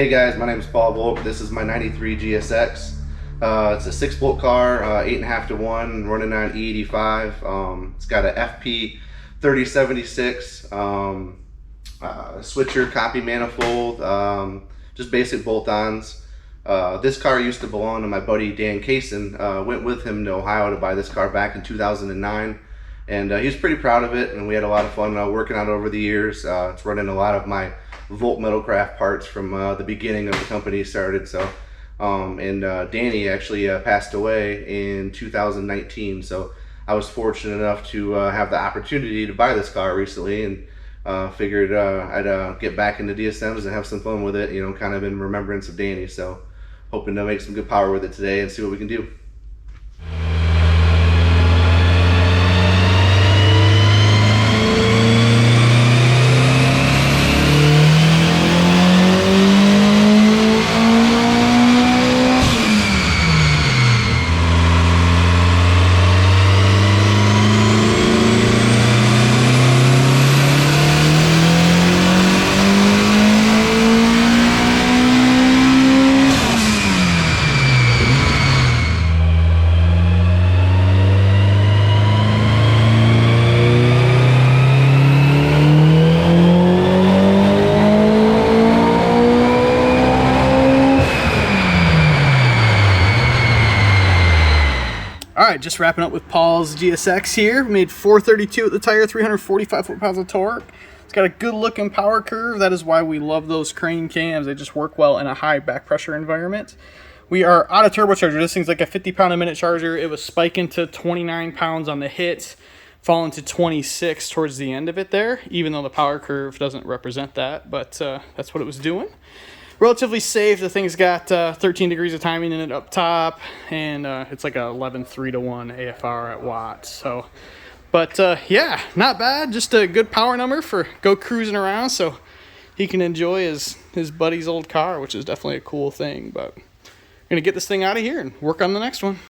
Hey guys, my name is Paul Volk. This is my 93 GSX. It's a 6-bolt car, 8.5 to 1, running on E85. It's got a FP 3076 switcher, copy manifold, just basic bolt-ons. This car used to belong to my buddy Dan Kaysen. Went with him to Ohio to buy this car back in 2009, and he was pretty proud of it, and we had a lot of fun working on it over the years. It's running a lot of my Volk Metalcraft parts from the beginning of the company started. So Danny actually passed away in 2019, so I was fortunate enough to have the opportunity to buy this car recently, and figured I'd get back into DSMs and have some fun with it, you know, kind of in remembrance of Danny. So hoping to make some good power with it today and see what we can do. Alright, just wrapping up with Paul's GSX here. We made 432 at the tire, 345 foot-pounds of torque. It's got a good looking power curve. That is why we love those crane cams. They just work well in a high back pressure environment. We are out of turbocharger. This thing's like a 50-pound-a-minute charger. It was spiking to 29 pounds on the hit, falling to 26 towards the end of it there, even though the power curve doesn't represent that, but that's what it was doing. Relatively safe. The thing's got 13 degrees of timing in it up top, and it's like a 11 3-to-1 AFR at watts. So, but yeah, not bad. Just a good power number for go cruising around, so he can enjoy his buddy's old car, which is definitely a cool thing. But I'm gonna get this thing out of here and work on the next one.